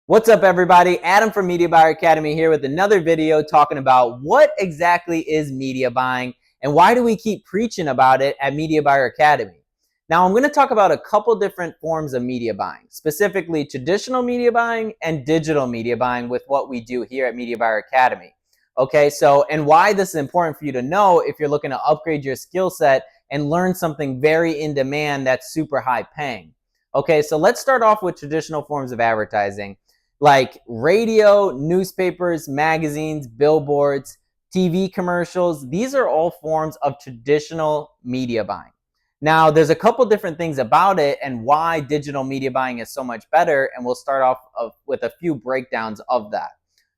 What's up, everybody? Adam from Media Buyer Academy here with another video talking about what exactly is media buying and why do we keep preaching about it at Media Buyer Academy. Now, I'm going to talk about a couple different forms of media buying, specifically traditional media buying and digital media buying with what we do here at Media Buyer Academy. Okay, and why this is important for you to know if you're looking to upgrade your skill set and learn something very in demand that's super high paying. Okay, so let's start off with traditional forms of advertising like radio, newspapers, magazines, billboards, TV commercials. These are all forms of traditional media buying. Now, there's a couple different things about it and why digital media buying is so much better, and we'll start off with a few breakdowns of that.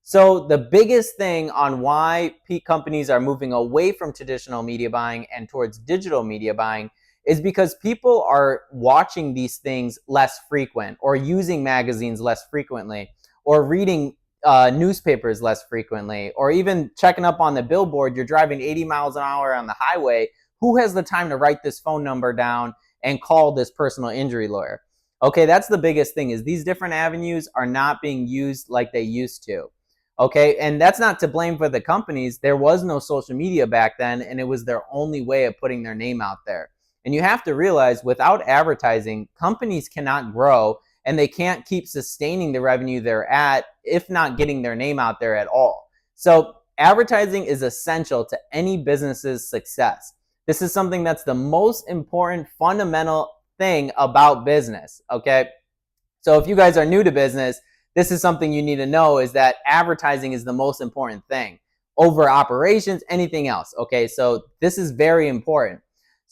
So the biggest thing on why companies are moving away from traditional media buying and towards digital media buying is because people are watching these things less frequent or using magazines less frequently or reading newspapers less frequently or even checking up on the billboard. You're driving 80 miles an hour on the highway. Who has the time to write this phone number down and call this personal injury lawyer? Okay, that's the biggest thing, is these different avenues are not being used like they used to. Okay, and that's not to blame for the companies. There was no social media back then, and it was their only way of putting their name out there. And you have to realize, without advertising, companies cannot grow and they can't keep sustaining the revenue they're at if not getting their name out there at all. So advertising is essential to any business's success. This is something that's the most important fundamental thing about business, okay? So if you guys are new to business, this is something you need to know, is that advertising is the most important thing over operations, anything else, okay? So this is very important.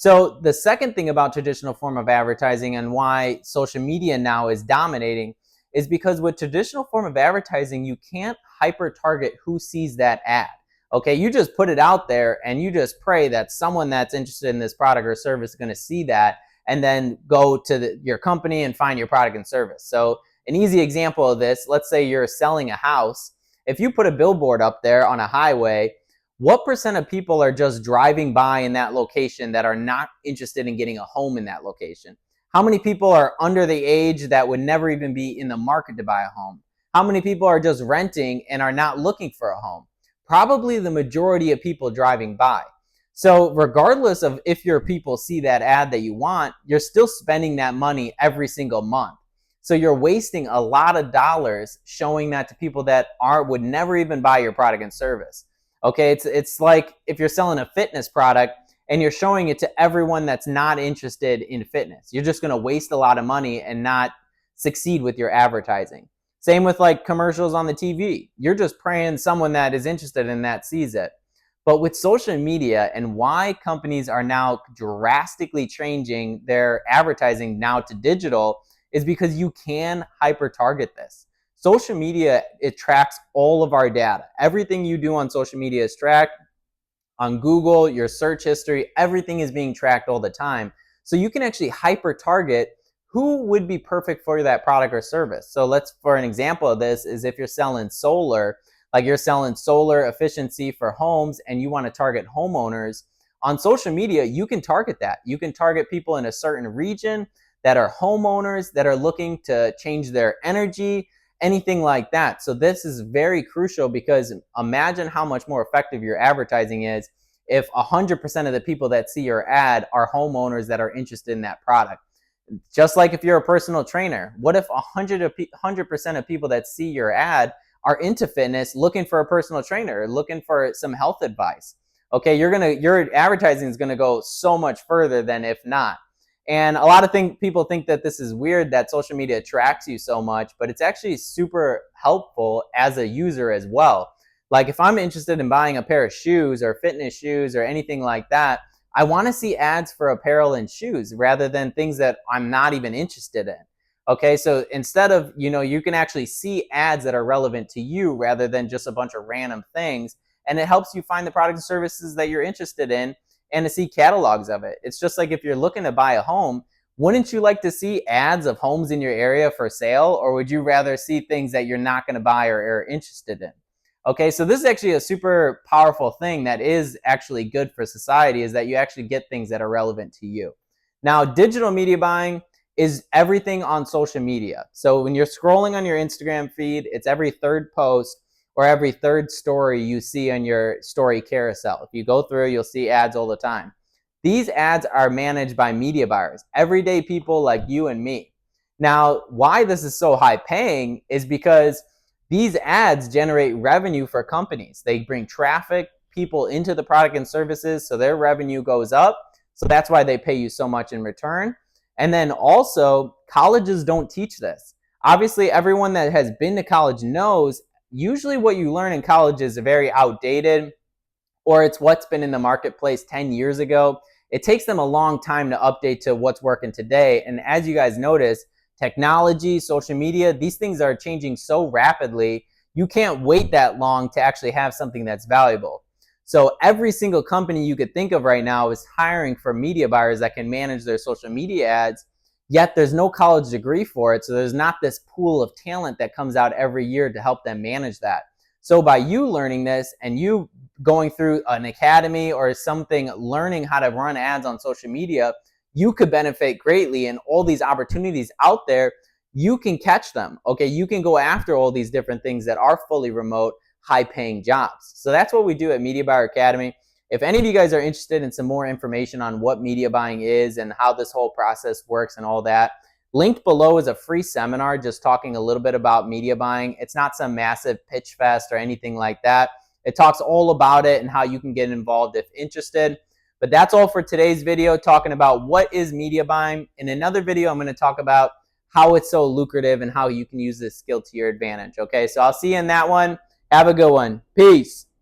So the second thing about traditional form of advertising and why social media now is dominating is because with traditional form of advertising, you can't hyper target who sees that ad. Okay, you just put it out there and you just pray that someone that's interested in this product or service is going to see that and then go to your company and find your product and service. So an easy example of this, let's say you're selling a house. If you put a billboard up there on a highway, what percent of people are just driving by in that location that are not interested in getting a home in that location? How many people are under the age that would never even be in the market to buy a home? How many people are just renting and are not looking for a home? Probably the majority of people driving by. So regardless of if your people see that ad that you want, you're still spending that money every single month. So you're wasting a lot of dollars showing that to people that would never even buy your product and service. Okay, it's like if you're selling a fitness product and you're showing it to everyone that's not interested in fitness. You're just going to waste a lot of money and not succeed with your advertising. Same with like commercials on the TV. You're just praying someone that is interested in that sees it. But with social media and why companies are now drastically changing their advertising now to digital is because you can hyper target this. Social media, it tracks all of our data. Everything you do on social media is tracked. On Google, your search history, everything is being tracked all the time. So you can actually hyper target who would be perfect for that product or service. So for an example of this is if you're selling solar, like you're selling solar efficiency for homes and you want to target homeowners, on social media, you can target that. You can target people in a certain region that are homeowners that are looking to change their energy, anything like that. So this is very crucial, because imagine how much more effective your advertising is if 100% of the people that see your ad are homeowners that are interested in that product. Just like if you're a personal trainer, what if 100% of people that see your ad are into fitness, looking for a personal trainer, looking for some health advice? Okay, your advertising is going to go so much further than if not. And a lot of people think that this is weird that social media tracks you so much, but it's actually super helpful as a user as well. Like if I'm interested in buying a pair of shoes or fitness shoes or anything like that, I want to see ads for apparel and shoes rather than things that I'm not even interested in. Okay, so instead of, you can actually see ads that are relevant to you rather than just a bunch of random things. And it helps you find the products and services that you're interested in and to see catalogs of it. It's just like if you're looking to buy a home, wouldn't you like to see ads of homes in your area for sale? Or would you rather see things that you're not going to buy or are interested in? Okay, so this is actually a super powerful thing that is actually good for society, is that you actually get things that are relevant to you. Now, digital media buying is everything on social media. So when you're scrolling on your Instagram feed, it's every third post or every third story you see on your story carousel. If you go through, you'll see ads all the time. These ads are managed by media buyers, everyday people like you and me. Now, why this is so high paying is because these ads generate revenue for companies. They bring traffic, people into the product and services, so their revenue goes up. So that's why they pay you so much in return. And then also, colleges don't teach this. Obviously, everyone that has been to college knows usually what you learn in college is very outdated, or it's what's been in the marketplace 10 years ago. It takes them a long time to update to what's working today. And as you guys notice, technology, social media, these things are changing so rapidly, you can't wait that long to actually have something that's valuable. So every single company you could think of right now is hiring for media buyers that can manage their social media ads, yet there's no college degree for it. So there's not this pool of talent that comes out every year to help them manage that. So by you learning this and you going through an academy or something, learning how to run ads on social media, you could benefit greatly. And all these opportunities out there, you can catch them. Okay, you can go after all these different things that are fully remote, high-paying jobs. So that's what we do at Media Buyer Academy. If any of you guys are interested in some more information on what media buying is and how this whole process works and all that, linked below is a free seminar just talking a little bit about media buying. It's not some massive pitch fest or anything like that. It talks all about it and how you can get involved if interested. But that's all for today's video, talking about what is media buying. In another video, I'm going to talk about how it's so lucrative and how you can use this skill to your advantage. Okay, so I'll see you in that one. Have a good one. Peace.